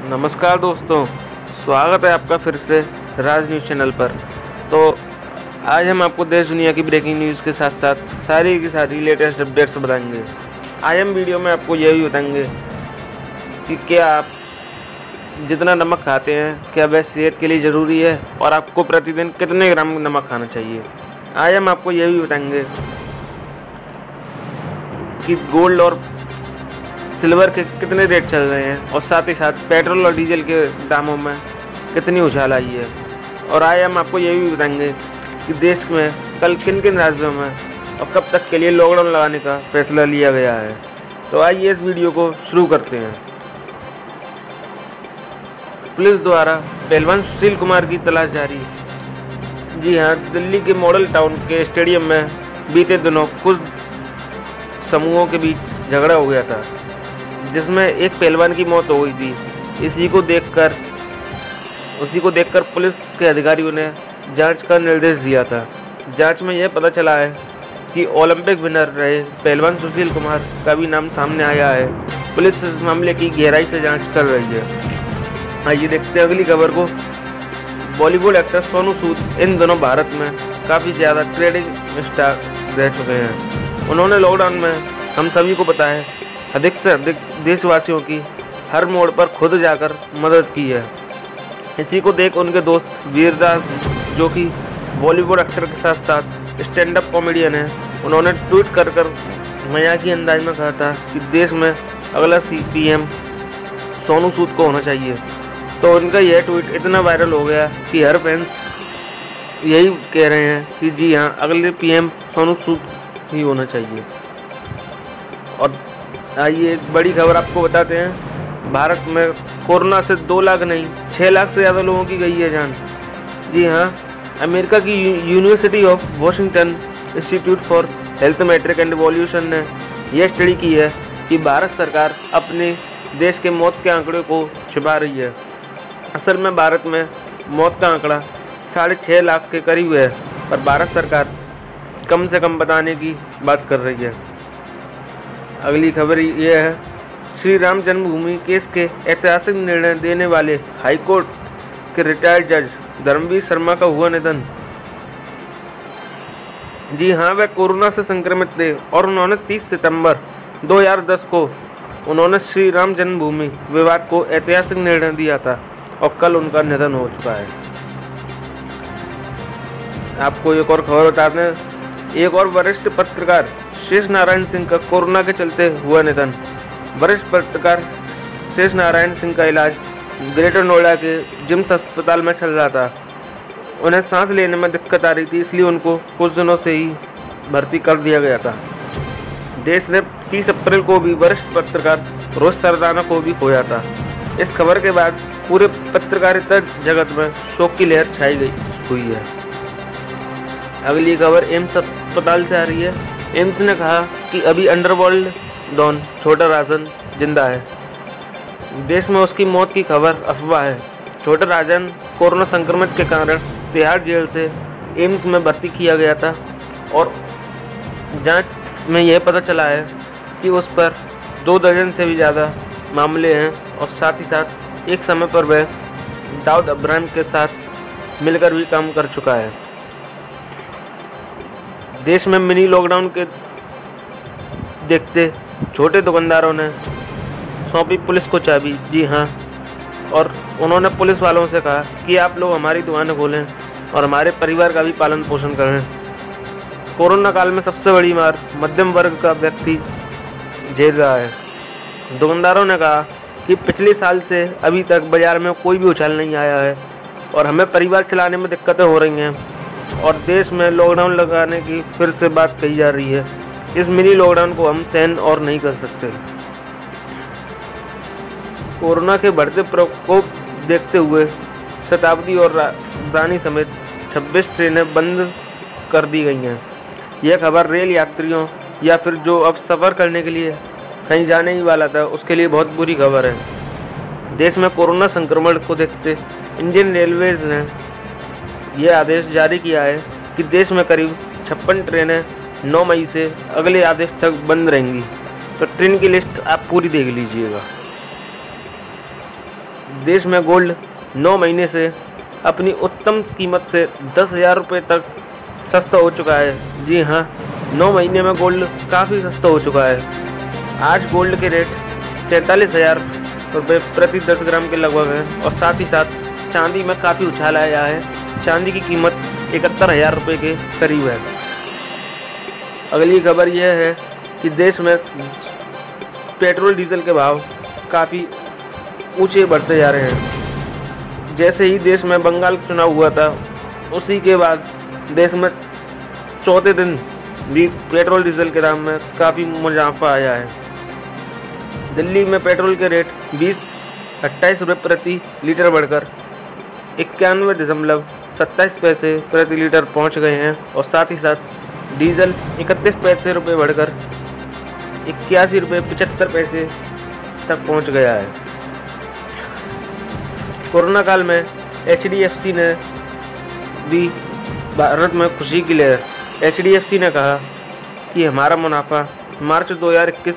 नमस्कार दोस्तों, स्वागत है आपका फिर से राज न्यूज़ चैनल पर। तो आज हम आपको देश दुनिया की ब्रेकिंग न्यूज़ के साथ साथ सारी की सारी लेटेस्ट अपडेट्स बताएंगे। आज हम वीडियो में आपको यह भी बताएंगे कि क्या आप जितना नमक खाते हैं क्या वह सेहत के लिए ज़रूरी है और आपको प्रतिदिन कितने ग्राम नमक खाना चाहिए। आज हम आपको यह भी बताएंगे कि गोल्ड और सिल्वर के कितने रेट चल रहे हैं और साथ ही साथ पेट्रोल और डीजल के दामों में कितनी उछाल आई है। और आज हम आपको ये भी बताएंगे कि देश में कल किन किन राज्यों में और कब तक के लिए लॉकडाउन लगाने का फैसला लिया गया है। तो आइए इस वीडियो को शुरू करते हैं। पुलिस द्वारा पहलवान सुशील कुमार की तलाश जारी। जी हाँ, दिल्ली के मॉडल टाउन के स्टेडियम में बीते दिनों कुछ समूहों के बीच झगड़ा हो गया था, जिसमें एक पहलवान की मौत हो गई थी। उसी को देखकर पुलिस के अधिकारियों ने जांच का निर्देश दिया था। जांच में यह पता चला है कि ओलंपिक विनर रहे पहलवान सुशील कुमार का भी नाम सामने आया है। पुलिस इस मामले की गहराई से जांच कर रही है। आइए देखते हैं अगली खबर को। बॉलीवुड एक्टर सोनू सूद इन दिनों भारत में काफ़ी ज़्यादा ट्रेंडिंग स्टार रह चुके हैं। उन्होंने लॉकडाउन में हम सभी को पता है अधिक से अधिक देशवासियों की हर मोड़ पर खुद जाकर मदद की है। इसी को देख उनके दोस्त वीरदास, जो कि बॉलीवुड एक्टर के साथ साथ स्टैंड अप कॉमेडियन है, उन्होंने ट्वीट कर मजाकी अंदाज में कहा था कि देश में अगला पीएम सोनू सूद को होना चाहिए। तो उनका यह ट्वीट इतना वायरल हो गया कि हर फैंस यही कह रहे हैं कि जी हाँ, अगले पीएम सोनू सूद ही होना चाहिए। और आइए एक बड़ी खबर आपको बताते हैं। भारत में कोरोना से 2 लाख नहीं 6 लाख से ज़्यादा लोगों की गई है जान। जी हाँ, अमेरिका की University of Washington Institute for Health Metric and Evolution ने यह स्टडी की है कि भारत सरकार अपने देश के मौत के आंकड़े को छिपा रही है। असल में भारत में मौत का आंकड़ा 6.5 लाख के करीब है, पर भारत सरकार कम से कम बताने की बात कर रही है। अगली खबर ये है, श्री राम जन्मभूमि केस के ऐतिहासिक निर्णय देने वाले हाईकोर्ट के रिटायर्ड जज धर्मवीर शर्मा का हुआ निधन। जी हाँ, वह कोरोना से संक्रमित थे और उन्होंने 30 सितंबर 2010 को उन्होंने श्री राम जन्मभूमि विवाद को ऐतिहासिक निर्णय दिया था और कल उनका निधन हो चुका है। आपको एक और खबर बताते हैं। एक और वरिष्ठ पत्रकार शेष नारायण सिंह का कोरोना के चलते हुआ निधन। वरिष्ठ पत्रकार शेष नारायण सिंह का इलाज ग्रेटर नोएडा के जिम्स अस्पताल में चल रहा था। उन्हें सांस लेने में दिक्कत आ रही थी, इसलिए उनको कुछ दिनों से ही भर्ती कर दिया गया था। देश ने 30 अप्रैल को भी वरिष्ठ पत्रकार रोहित सरदाना को भी खोया था। इस खबर के बाद पूरे पत्रकारिता जगत में शोक की लहर छाई हुई है। अगली खबर एम्स अस्पताल से आ रही है। एम्स ने कहा कि अभी अंडरवर्ल्ड डॉन छोटा राजन जिंदा है। देश में उसकी मौत की खबर अफवाह है। छोटा राजन कोरोना संक्रमित के कारण तिहाड़ जेल से एम्स में भर्ती किया गया था और जांच में यह पता चला है कि उस पर 2 दर्जन से भी ज़्यादा मामले हैं और साथ ही साथ एक समय पर वह दाऊद इब्राहिम के साथ मिलकर भी काम कर चुका है। देश में मिनी लॉकडाउन के देखते छोटे दुकानदारों ने सौंपी पुलिस को चाबी। जी हाँ, और उन्होंने पुलिस वालों से कहा कि आप लोग हमारी दुकानें खोलें और हमारे परिवार का भी पालन पोषण करें। कोरोना काल में सबसे बड़ी मार मध्यम वर्ग का व्यक्ति झेल रहा है। दुकानदारों ने कहा कि पिछले साल से अभी तक बाजार में कोई भी उछाल नहीं आया है और हमें परिवार चलाने में दिक्कतें हो रही हैं और देश में लॉकडाउन लगाने की फिर से बात कही जा रही है। इस मिनी लॉकडाउन को हम सहन और नहीं कर सकते। कोरोना के बढ़ते प्रकोप देखते हुए शताब्दी और राजधानी समेत 26 ट्रेनें बंद कर दी गई हैं। यह खबर रेल यात्रियों या फिर जो अब सफ़र करने के लिए कहीं जाने ही वाला था उसके लिए बहुत बुरी खबर है। देश में कोरोना संक्रमण को देखते इंडियन रेलवेज ने यह आदेश जारी किया है कि देश में करीब 56 ट्रेनें 9 मई से अगले आदेश तक बंद रहेंगी। तो ट्रेन की लिस्ट आप पूरी देख लीजिएगा। देश में गोल्ड 9 महीने से अपनी उच्चतम कीमत से 10,000 रुपये तक सस्ता हो चुका है। जी हाँ, 9 महीने में गोल्ड काफ़ी सस्ता हो चुका है। आज गोल्ड के रेट 47,000 रुपये प्रति 10 ग्राम के लगभग है। और साथ ही साथ चांदी में काफ़ी उछाल आया है। चांदी की कीमत 71,000 रुपये के करीब है। अगली खबर यह है कि देश में पेट्रोल डीजल के भाव काफ़ी ऊंचे बढ़ते जा रहे हैं। जैसे ही देश में बंगाल चुनाव हुआ था, उसी के बाद देश में चौथे दिन भी पेट्रोल डीजल के दाम में काफ़ी मुनाफा आया है। दिल्ली में पेट्रोल के रेट 28 रुपये प्रति लीटर बढ़कर 91.27 प्रति लीटर पहुंच गए हैं। और साथ ही साथ डीजल 31 रुपये बढ़कर 81 रुपये 75 तक पहुंच गया है। कोरोना काल में HDFC ने दी भारत में खुशी की लहर। HDFC ने कहा कि हमारा मुनाफा मार्च 2021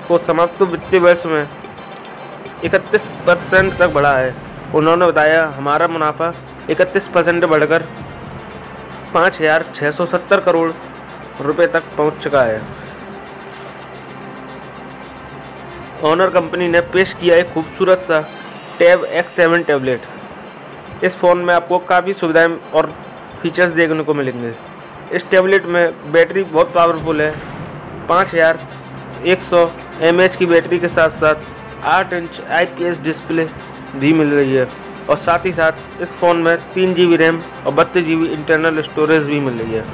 को समाप्त वित्तीय वर्ष में 31% तक बढ़ा है। उन्होंने बताया, हमारा मुनाफा 31% बढ़कर 5,670 करोड़ रुपए तक पहुंच चुका है। ऑनर कंपनी ने पेश किया एक खूबसूरत सा टैब X7 टैबलेट। इस फ़ोन में आपको काफ़ी सुविधाएं और फीचर्स देखने को मिलेंगे। इस टैबलेट में बैटरी बहुत पावरफुल है। 5100 mAh की बैटरी के साथ साथ 8 इंच IPS डिस्प्ले भी मिल रही है। और साथ ही साथ इस फ़ोन में 3 GB रैम और 32 GB इंटरनल स्टोरेज भी मिल रही है।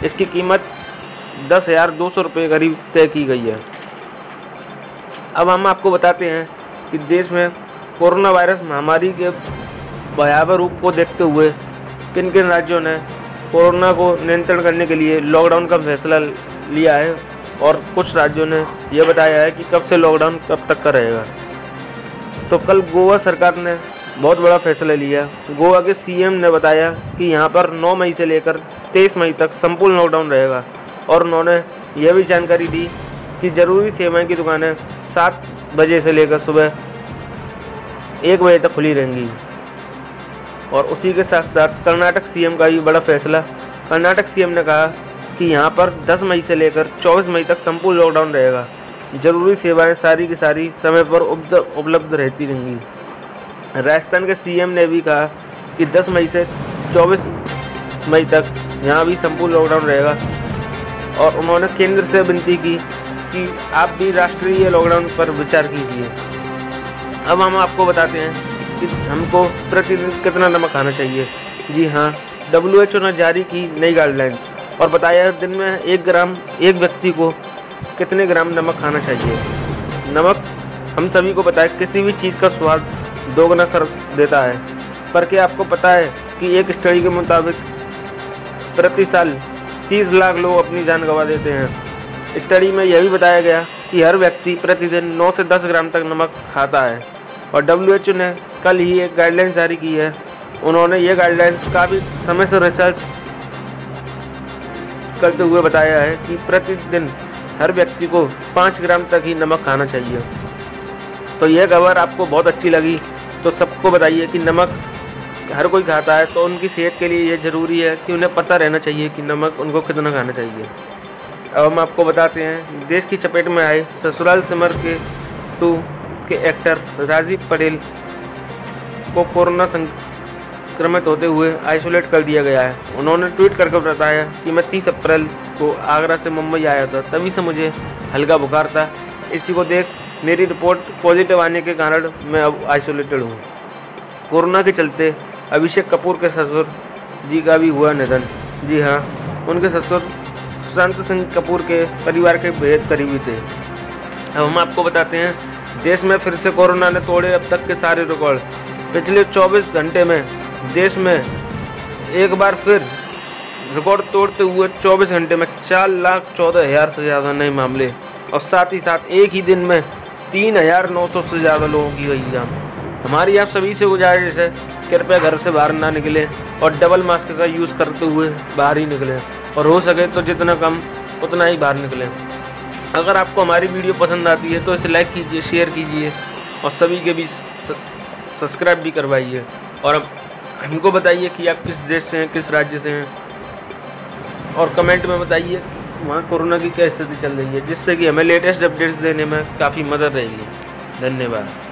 इसकी कीमत 10,200 रुपये करीब तय की गई है। अब हम आपको बताते हैं कि देश में कोरोना वायरस महामारी के भयावह रूप को देखते हुए किन किन राज्यों ने कोरोना को नियंत्रण करने के लिए लॉकडाउन का फैसला लिया है। और कुछ राज्यों ने यह बताया है कि कब से लॉकडाउन कब तक का रहेगा। तो कल गोवा सरकार ने बहुत बड़ा फैसला लिया। गोवा के CM ने बताया कि यहाँ पर 9 मई से लेकर 23 मई तक संपूर्ण लॉकडाउन रहेगा। और उन्होंने यह भी जानकारी दी कि ज़रूरी सेवाएं की दुकानें 7 बजे से लेकर सुबह 1 बजे तक खुली रहेंगी। और उसी के साथ साथ कर्नाटक CM का भी बड़ा फैसला। कर्नाटक CM ने कहा कि यहाँ पर 10 मई से लेकर 24 मई तक संपूर्ण लॉकडाउन रहेगा। ज़रूरी सेवाएं सारी की सारी समय पर उपलब्ध रहती रहेंगी। राजस्थान के CM ने भी कहा कि 10 मई से 24 मई तक यहाँ भी संपूर्ण लॉकडाउन रहेगा। और उन्होंने केंद्र से विनती की कि आप भी राष्ट्रीय लॉकडाउन पर विचार कीजिए। अब हम आपको बताते हैं कि हमको प्रतिदिन कितना नमक खाना चाहिए। जी हाँ, WHO ने जारी की नई गाइडलाइंस और बताया दिन में 1 ग्राम एक व्यक्ति को कितने ग्राम नमक खाना चाहिए। नमक हम सभी को पता है किसी भी चीज़ का स्वाद दोगुना कर देता है। पर क्या आपको पता है कि एक स्टडी के मुताबिक प्रति साल 30 लाख लोग अपनी जान गंवा देते हैं। स्टडी में यह भी बताया गया कि हर व्यक्ति प्रतिदिन 9 से 10 ग्राम तक नमक खाता है। और WHO ने कल ही एक गाइडलाइन जारी की है। उन्होंने ये गाइडलाइंस काफ़ी समय से रिसर्च करते हुए बताया है कि प्रतिदिन हर व्यक्ति को 5 ग्राम तक ही नमक खाना चाहिए। तो यह खबर आपको बहुत अच्छी लगी तो सबको बताइए कि नमक हर कोई खाता है, तो उनकी सेहत के लिए ये ज़रूरी है कि उन्हें पता रहना चाहिए कि नमक उनको कितना खाना चाहिए। अब हम आपको बताते हैं, देश की चपेट में आए ससुराल सिमर के 2 के एक्टर राजीव पटेल को कोरोना संक्रमित होते हुए आइसोलेट कर दिया गया है। उन्होंने ट्वीट करके बताया कि मैं 30 अप्रैल को आगरा से मुंबई आया था, तभी से मुझे हल्का बुखार था। इसी को देख मेरी रिपोर्ट पॉजिटिव आने के कारण मैं अब आइसोलेटेड हूँ। कोरोना के चलते अभिषेक कपूर के ससुर जी का भी हुआ निधन। जी हाँ, उनके ससुर सुशांत सिंह कपूर के परिवार के बेहद करीबी थे। अब हम आपको बताते हैं, देश में फिर से कोरोना ने तोड़े अब तक के सारे रिकॉर्ड। पिछले 24 घंटे में देश में एक बार फिर रिकॉर्ड तोड़ते हुए 24 घंटे में 4,14,000 से ज़्यादा नए मामले और साथ ही साथ एक ही दिन में 3,900 से ज़्यादा लोगों की गई जान। हमारी आप सभी से गुजारिश है, कृपया घर से बाहर ना निकलें और डबल मास्क का यूज़ करते हुए बाहर ही निकलें और हो सके तो जितना कम उतना ही बाहर निकलें। अगर आपको हमारी वीडियो पसंद आती है तो इसे लाइक कीजिए, शेयर कीजिए और सभी के बीच सब्सक्राइब भी करवाइए और हमको बताइए कि आप किस देश से हैं, किस राज्य से हैं, और कमेंट में बताइए वहाँ कोरोना की क्या स्थिति चल रही है, जिससे कि हमें लेटेस्ट अपडेट्स देने में काफ़ी मदद रहेगी। धन्यवाद।